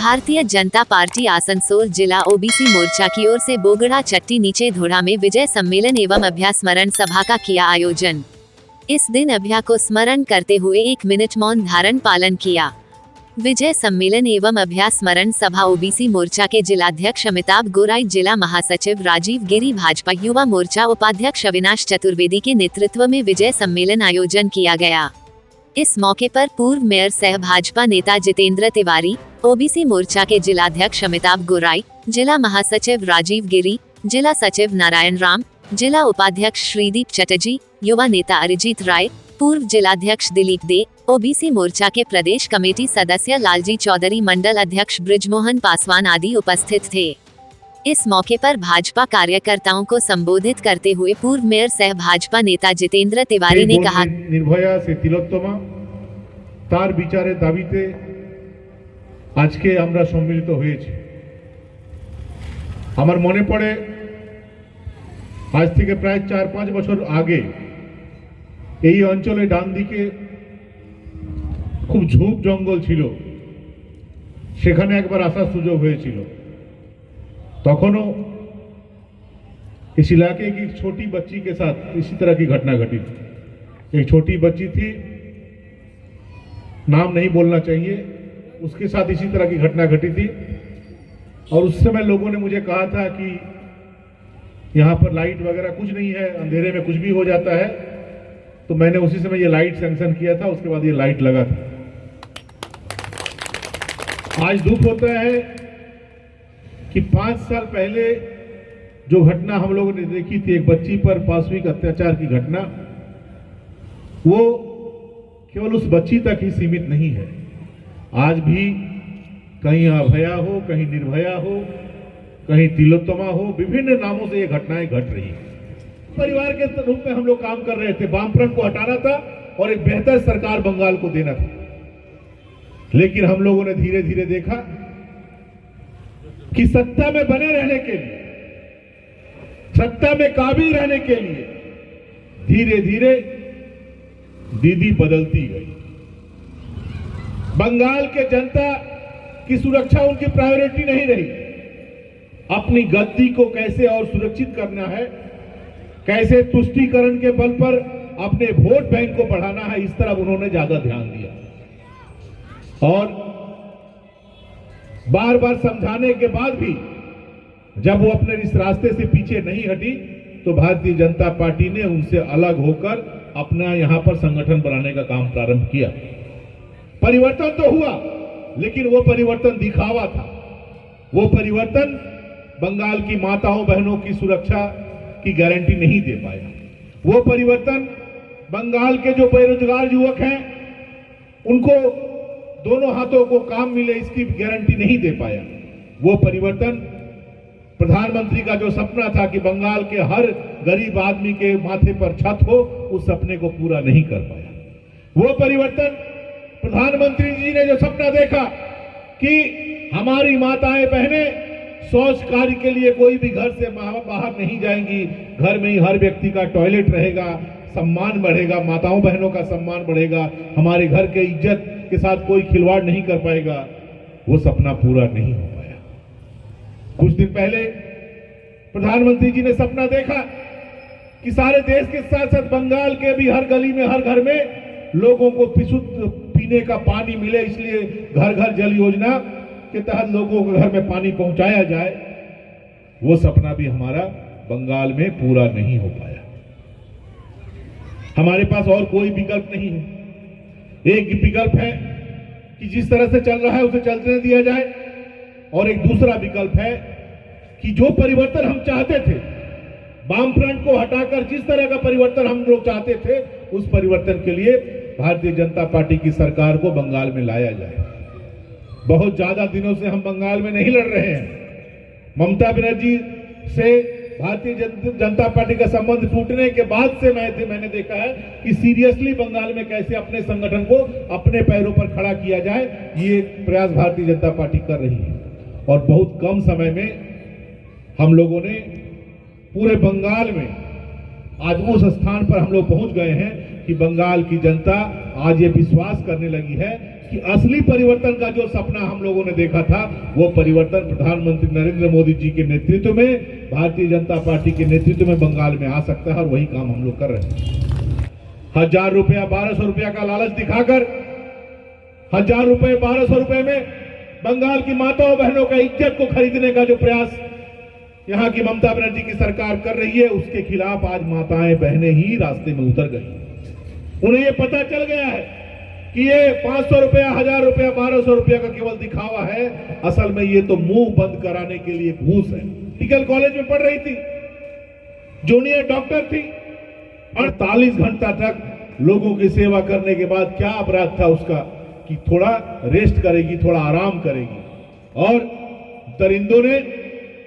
Bharatiya Janata party Asansol जिला OBC मोर्चा की ओर से बोगड़ा चट्टी नीचे धोड़ा में विजय सम्मेलन एवं अभ्यास स्मरण सभा का किया आयोजन। इस दिन अभ्या को स्मरण करते हुए 1 मिनट मौन धारण पालन किया। विजय सम्मेलन एवं अभ्यास स्मरण सभा ओबीसी मोर्चा के जिलाध्यक्ष अमिताभ गोराई, जिला महासचिव राजीव गिरी, भाजपा युवा मोर्चा उपाध्यक्ष अविनाश चतुर्वेदी के नेतृत्व में विजय सम्मेलन आयोजन किया गया। इस मौके पर पूर्व मेयर सह भाजपा नेता जितेंद्र तिवारी, ओबीसी मोर्चा के जिलाध्यक्ष अमिताभ गोराई, जिला महासचिव राजीव गिरी, जिला सचिव नारायण राम, जिला उपाध्यक्ष श्रीदीप चटर्जी, युवा नेता अरिजीत राय, पूर्व जिलाध्यक्ष दिलीप दे, ओबीसी मोर्चा के प्रदेश कमेटी सदस्य लालजी चौधरी, मंडल अध्यक्ष ब्रिजमोहन पासवान आदि उपस्थित थे। इस मौके पर भाजपा कार्यकर्ताओं को संबोधित करते हुए पूर्व मेयर सह भाजपा नेता जितेंद्र तिवारी ने कहा, निर्भया से तिलोत्तमा तार বিচারে দাবিতে আজকে আমরা সম্মিলিত হয়েছি। আমার মনে পড়ে আজ থেকে প্রায় 4-5 বছর আগে এই অঞ্চলে ডান দিকে খুব ঝোপ জঙ্গল ছিল, সেখানে একবার আসার সুযোগ হয়েছিল। तखनो इस इलाके की छोटी बच्ची के साथ इसी तरह की घटना घटी थी। एक छोटी बच्ची थी, नाम नहीं बोलना चाहिए, उसके साथ इसी तरह की घटना घटी थी। और उस समय लोगों ने मुझे कहा था कि यहाँ पर लाइट वगैरह कुछ नहीं है, अंधेरे में कुछ भी हो जाता है। तो मैंने उसी समय ये लाइट सैंक्शन किया था, उसके बाद ये लाइट लगा था। आज दुख होता है कि 5 साल पहले जो घटना हम लोगों ने देखी थी, एक बच्ची पर पाशविक अत्याचार की घटना, वो केवल उस बच्ची तक ही सीमित नहीं है। आज भी कहीं अभया हो, कहीं निर्भया हो, कहीं तिलोत्तमा हो, विभिन्न नामों से ये घटनाएं घट रही है। परिवार के रूप में हम लोग काम कर रहे थे, वामफ्रंट को हटाना था और एक बेहतर सरकार बंगाल को देना था। लेकिन हम लोगों ने धीरे धीरे देखा कि सत्ता में बने रहने के लिए, सत्ता में काबिल रहने के लिए धीरे धीरे दीदी बदलती गई। बंगाल के जनता की सुरक्षा उनकी प्रायोरिटी नहीं रही। अपनी गद्दी को कैसे और सुरक्षित करना है, कैसे तुष्टीकरण के बल पर अपने वोट बैंक को बढ़ाना है, इस तरफ उन्होंने ज्यादा ध्यान दिया। और बार बार समझाने के बाद भी जब वो अपने इस रास्ते से पीछे नहीं हटी, तो भारतीय जनता पार्टी ने उनसे अलग होकर अपना यहां पर संगठन बनाने का काम प्रारंभ किया। परिवर्तन तो हुआ, लेकिन वो परिवर्तन दिखावा था। वो परिवर्तन बंगाल की माताओं बहनों की सुरक्षा की गारंटी नहीं दे पाया। वो परिवर्तन बंगाल के जो बेरोजगार युवक हैं उनको दोनों हाथों को काम मिले, इसकी गारंटी नहीं दे पाया। वो परिवर्तन प्रधानमंत्री का जो सपना था कि बंगाल के हर गरीब आदमी के माथे पर छत हो, उस सपने को पूरा नहीं कर पाया। वो परिवर्तन प्रधानमंत्री जी ने जो सपना देखा कि हमारी माताएं बहनें शौच कार्य के लिए कोई भी घर से बाहर नहीं जाएंगी, घर में ही हर व्यक्ति का टॉयलेट रहेगा, सम्मान बढ़ेगा, माताओं बहनों का सम्मान बढ़ेगा, हमारे घर के इज्जत के साथ कोई खिलवाड़ नहीं कर पाएगा, वो सपना पूरा नहीं हो पाया। कुछ दिन पहले प्रधानमंत्री जी ने सपना देखा कि सारे देश के साथ साथ बंगाल के भी हर गली में, हर घर में लोगों को शुद्ध पीने का पानी मिले, इसलिए घर घर जल योजना के तहत लोगों के घर में पानी पहुंचाया जाए। वो सपना भी हमारा बंगाल में पूरा नहीं हो पाया। हमारे पास और कोई विकल्प नहीं है। एक विकल्प है कि जिस तरह से चल रहा है उसे चलने दिया जाए, और एक दूसरा विकल्प है कि जो परिवर्तन हम चाहते थे, वामफ्रंट को हटाकर जिस तरह का परिवर्तन हम लोग चाहते थे, उस परिवर्तन के लिए भारतीय जनता पार्टी की सरकार को बंगाल में लाया जाए। बहुत ज्यादा दिनों से हम बंगाल में नहीं लड़ रहे हैं। ममता बनर्जी से भारतीय जनता पार्टी का संबंध टूटने के बाद से मैंने देखा है कि सीरियसली बंगाल में कैसे अपने संगठन को अपने पैरों पर खड़ा किया जाए, ये प्रयास भारतीय जनता पार्टी कर रही है। और बहुत कम समय में हम लोगों ने पूरे बंगाल में आज उस स्थान पर हम लोग पहुंच गए हैं कि बंगाल की जनता आज ये विश्वास करने लगी है कि असली परिवर्तन का जो सपना हम लोगों ने देखा था, वो परिवर्तन प्रधानमंत्री नरेंद्र मोदी जी के नेतृत्व में, भारतीय जनता पार्टी के नेतृत्व में बंगाल में आ सकता है। और वही काम हम लोग कर रहे हैं। 1000 रुपया 1200 रुपया का लालच दिखाकर 1000 रुपए 1200 रुपए में बंगाल की माताओं बहनों का इज्जत को खरीदने का जो प्रयास यहां की ममता बनर्जी की सरकार कर रही है, उसके खिलाफ आज माताएं बहनें ही रास्ते में उतर गई। उन्हें यह पता चल गया है कि ये 500 रुपया 1000 रुपया 1200 रुपया का केवल दिखावा है, असल में ये तो मुंह बंद कराने के लिए घूस है। मेडिकल कॉलेज में पढ़ रही थी, जूनियर डॉक्टर थी, 48 घंटा तक लोगों की सेवा करने के बाद क्या अपराध था उसका कि थोड़ा रेस्ट करेगी, थोड़ा आराम करेगी। और दरिंदों ने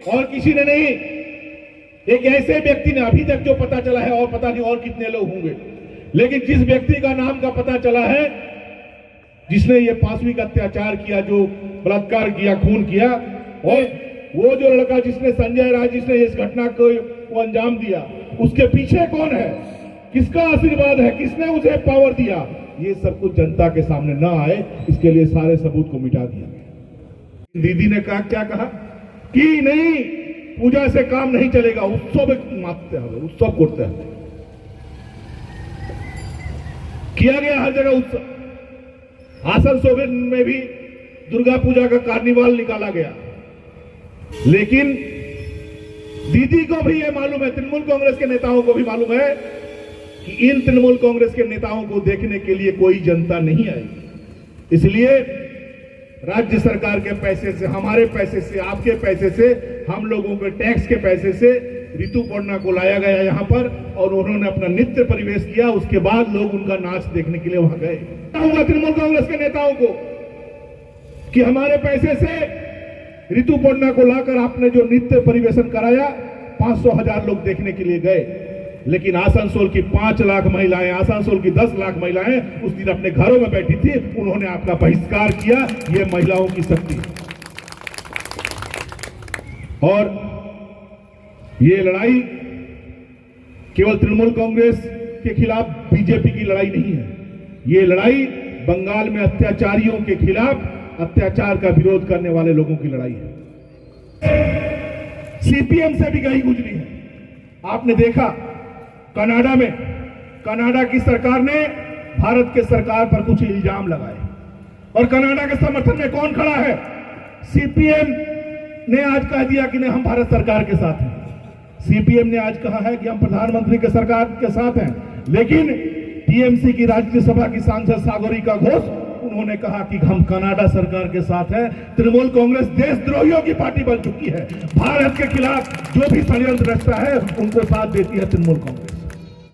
और किसी ने नहीं, एक ऐसे व्यक्ति ने, अभी तक जो पता चला है और पता नहीं और कितने लोग होंगे, लेकिन जिस व्यक्ति का नाम का पता चला है, जिसने ये पाशविक अत्याचार किया, जो बलात्कार किया, खून किया, और वो जो लड़का जिसने, संजय राय, जिसने इस घटना को अंजाम दिया, उसके पीछे कौन है, किसका आशीर्वाद है, किसने उसे पावर दिया, ये सब कुछ जनता के सामने न आए, इसके लिए सारे सबूत को मिटा दिया। दीदी ने क्या कहा कि नहीं, पूजा से काम नहीं चलेगा, उत्सव मानते हैं, उत्सव करते हैं। किया गया हर जगह उत्सव। आसनसोल में भी दुर्गा पूजा का कार्निवाल निकाला गया, लेकिन दीदी को भी यह मालूम है, तृणमूल कांग्रेस के नेताओं को भी मालूम है कि इन तृणमूल कांग्रेस के नेताओं को देखने के लिए कोई जनता नहीं आएगी। इसलिए राज्य सरकार के पैसे से, हमारे पैसे से, आपके पैसे से, हम लोगों के टैक्स के पैसे से ऋतुपर्णा को लाया गया यहाँ पर, और उन्होंने अपना नृत्य परिवेश किया। उसके बाद लोग उनका नाच देखने के लिए वहां गए। कहूंगा तृणमूल कांग्रेस के नेताओं को कि हमारे पैसे से ऋतुपर्णा को लाकर आपने जो नृत्य परिवेशन कराया, 500,000 लोग देखने के लिए गए, लेकिन आसनसोल की 5 लाख महिलाएं, आसनसोल की 10 लाख महिलाएं उस दिन अपने घरों में बैठी थी, उन्होंने आपका बहिष्कार किया। ये महिलाओं की शक्ति है। और ये लड़ाई केवल तृणमूल कांग्रेस के खिलाफ बीजेपी की लड़ाई नहीं है, ये लड़ाई बंगाल में अत्याचारियों के खिलाफ, अत्याचार का विरोध करने वाले लोगों की लड़ाई है। सीपीएम से भी गई गुजरी है। आपने देखा कनाडा में, कनाडा की सरकार ने भारत के सरकार पर कुछ इल्जाम लगाए, और कनाडा के समर्थन में कौन खड़ा है? सीपीएम ने आज कह दिया कि नहीं, हम भारत सरकार के साथ हैं। सीपीएम ने आज कहा है कि हम प्रधानमंत्री के सरकार के साथ हैं, लेकिन टीएमसी की राज्यसभा की सांसद सागरिका घोष, उन्होंने कहा कि हम कनाडा सरकार के साथ हैं। तृणमूल कांग्रेस देशद्रोहियों की पार्टी बन चुकी है। भारत के खिलाफ जो भी षड्यंत्र रचता है, उनको साथ देती है तृणमूल कांग्रेस।